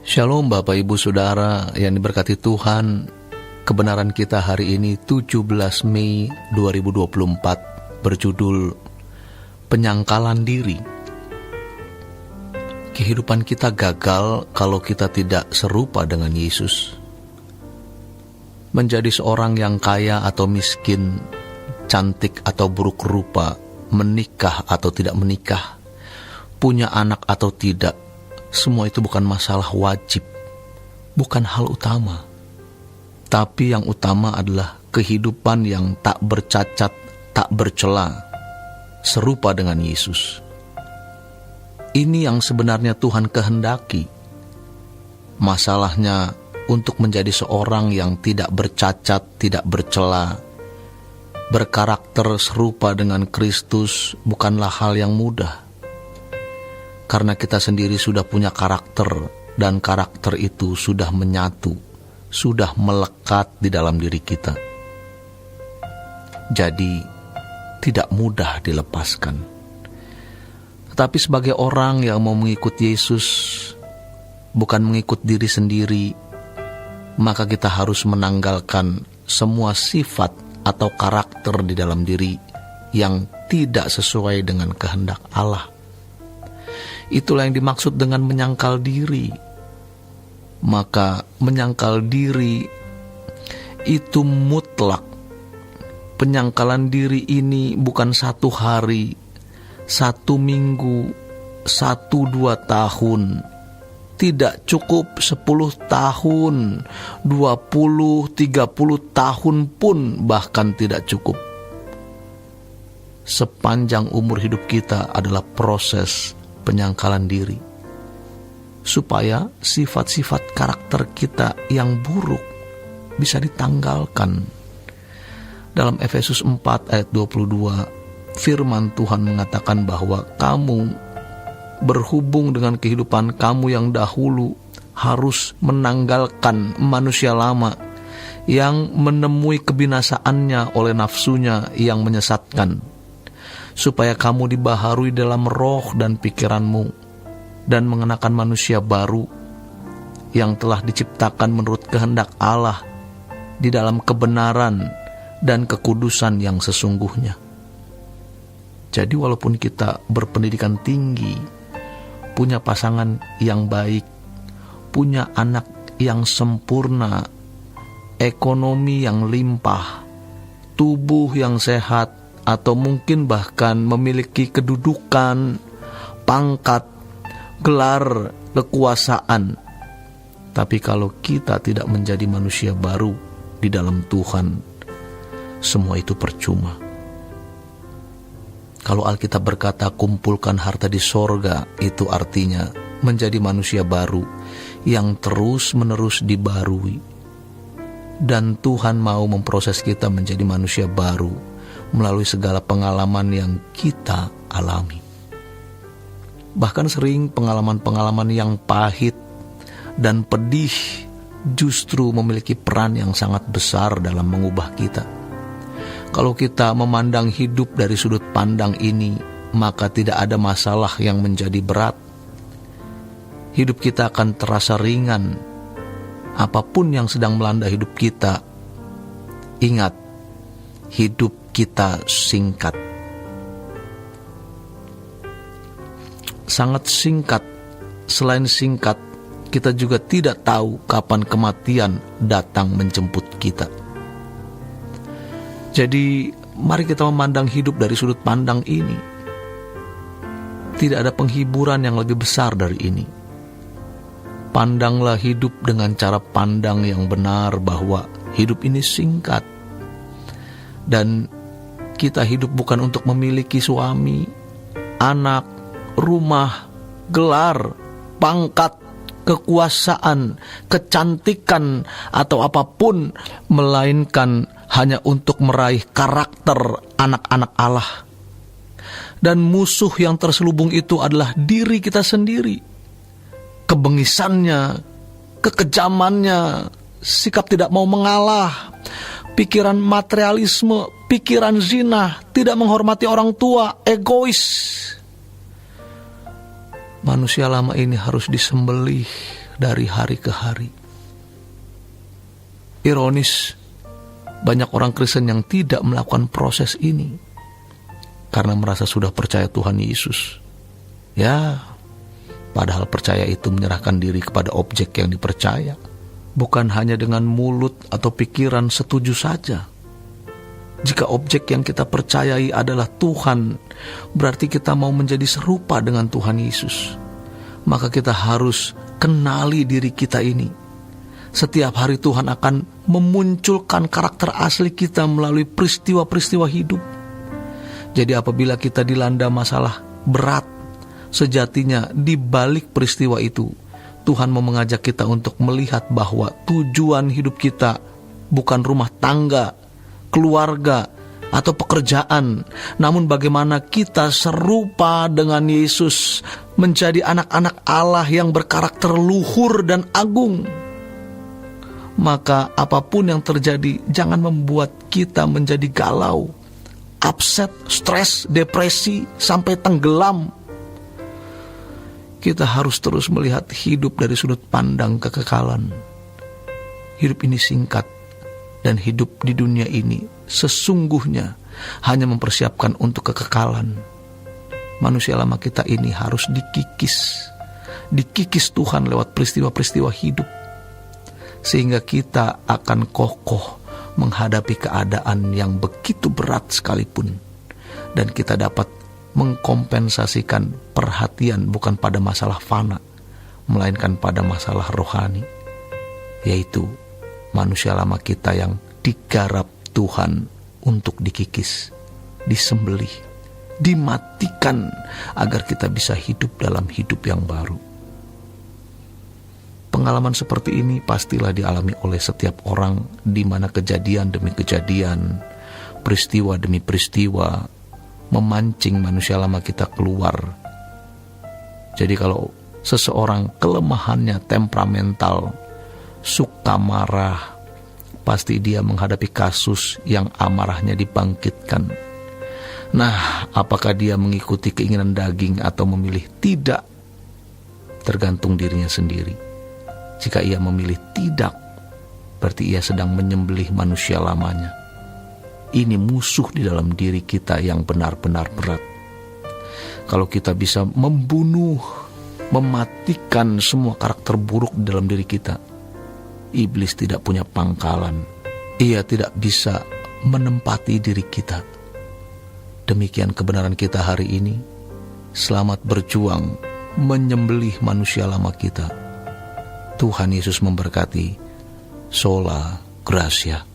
Shalom Bapak Ibu Saudara yang diberkati Tuhan. Kebenaran kita hari ini 17 Mei 2024 berjudul Penyangkalan Diri. Kehidupan kita gagal kalau kita tidak serupa dengan Yesus. Menjadi seorang yang kaya atau miskin, cantik atau buruk rupa, menikah atau tidak menikah, punya anak atau tidak, semua itu bukan masalah wajib, bukan hal utama. Tapi yang utama adalah kehidupan yang tak bercacat, tak bercela, serupa dengan Yesus. Ini yang sebenarnya Tuhan kehendaki. Masalahnya, untuk menjadi seorang yang tidak bercacat, tidak bercela, berkarakter serupa dengan Kristus bukanlah hal yang mudah. Karena kita sendiri sudah punya karakter, dan karakter itu sudah menyatu, sudah melekat di dalam diri kita. Jadi, tidak mudah dilepaskan. Tetapi sebagai orang yang mau mengikut Yesus, bukan mengikut diri sendiri, maka kita harus menanggalkan semua sifat atau karakter di dalam diri yang tidak sesuai dengan kehendak Allah. Itulah yang dimaksud dengan menyangkal diri. Maka menyangkal diri itu mutlak. Penyangkalan diri ini bukan 1 hari, 1 minggu, 1-2 tahun. Tidak cukup 10 tahun, 20-30 tahun pun bahkan tidak cukup. Sepanjang umur hidup kita adalah proses penyangkalan diri, supaya sifat-sifat karakter kita yang buruk bisa ditanggalkan. Dalam Efesus 4 ayat 22, firman Tuhan mengatakan bahwa kamu berhubung dengan kehidupan kamu yang dahulu harus menanggalkan manusia lama yang menemui kebinasaannya oleh nafsunya yang menyesatkan, supaya kamu dibaharui dalam roh dan pikiranmu, dan mengenakan manusia baru yang telah diciptakan menurut kehendak Allah di dalam kebenaran dan kekudusan yang sesungguhnya. Jadi walaupun kita berpendidikan tinggi, punya pasangan yang baik, punya anak yang sempurna, ekonomi yang limpah, tubuh yang sehat, atau mungkin bahkan memiliki kedudukan, pangkat, gelar, kekuasaan. Tapi kalau kita tidak menjadi manusia baru di dalam Tuhan, semua itu percuma. Kalau Alkitab berkata kumpulkan harta di sorga, itu artinya menjadi manusia baru yang terus-menerus dibarui. Dan Tuhan mau memproses kita menjadi manusia baru melalui segala pengalaman yang kita alami. Bahkan sering pengalaman-pengalaman yang pahit dan pedih justru memiliki peran yang sangat besar dalam mengubah kita. Kalau kita memandang hidup dari sudut pandang ini, maka tidak ada masalah yang menjadi berat. Hidup kita akan terasa ringan. Apapun yang sedang melanda hidup kita, ingat, hidup kita singkat. Sangat singkat. Selain singkat, kita juga tidak tahu kapan kematian datang menjemput kita. Jadi, mari kita memandang hidup dari sudut pandang ini. Tidak ada penghiburan yang lebih besar dari ini. Pandanglah hidup dengan cara pandang yang benar bahwa hidup ini singkat. Dan kita hidup bukan untuk memiliki suami, anak, rumah, gelar, pangkat, kekuasaan, kecantikan, atau apapun, melainkan hanya untuk meraih karakter anak-anak Allah. Dan musuh yang terselubung itu adalah diri kita sendiri. Kebengisannya, kekejamannya, sikap tidak mau mengalah, pikiran materialisme, pikiran zina, tidak menghormati orang tua, egois. Manusia lama ini harus disembelih dari hari ke hari. Ironis, banyak orang Kristen yang tidak melakukan proses ini karena merasa sudah percaya Tuhan Yesus. Ya, padahal percaya itu menyerahkan diri kepada objek yang dipercaya. Bukan hanya dengan mulut atau pikiran setuju saja. Jika objek yang kita percayai adalah Tuhan, berarti kita mau menjadi serupa dengan Tuhan Yesus. Maka kita harus kenali diri kita ini. Setiap hari Tuhan akan memunculkan karakter asli kita melalui peristiwa-peristiwa hidup. Jadi apabila kita dilanda masalah berat, sejatinya di balik peristiwa itu, Tuhan mau mengajak kita untuk melihat bahwa tujuan hidup kita bukan rumah tangga, keluarga, atau pekerjaan, namun bagaimana kita serupa dengan Yesus, menjadi anak-anak Allah yang berkarakter luhur dan agung. Maka apapun yang terjadi, jangan membuat kita menjadi galau, upset, stres, depresi, sampai tenggelam. Kita harus terus melihat hidup dari sudut pandang kekekalan. Hidup ini singkat, dan hidup di dunia ini sesungguhnya hanya mempersiapkan untuk kekekalan. Manusia lama kita ini harus dikikis Tuhan lewat peristiwa-peristiwa hidup, sehingga kita akan kokoh menghadapi keadaan yang begitu berat sekalipun, dan kita dapat mengkompensasikan perhatian bukan pada masalah fana, melainkan pada masalah rohani, yaitu manusia lama kita yang digarap Tuhan untuk dikikis, disembelih, dimatikan agar kita bisa hidup dalam hidup yang baru. Pengalaman seperti ini pastilah dialami oleh setiap orang, di mana kejadian demi kejadian, peristiwa demi peristiwa memancing manusia lama kita keluar. Jadi kalau seseorang kelemahannya temperamental, suka marah, pasti dia menghadapi kasus yang amarahnya dibangkitkan. Nah, apakah dia mengikuti keinginan daging atau memilih tidak? Tergantung dirinya sendiri. Jika ia memilih tidak, berarti ia sedang menyembelih manusia lamanya. Ini musuh di dalam diri kita yang benar-benar berat. Kalau kita bisa membunuh, mematikan semua karakter buruk di dalam diri kita, iblis tidak punya pangkalan. Ia tidak bisa menempati diri kita. Demikian kebenaran kita hari ini. Selamat berjuang menyembelih manusia lama kita. Tuhan Yesus memberkati. Sola Gracia.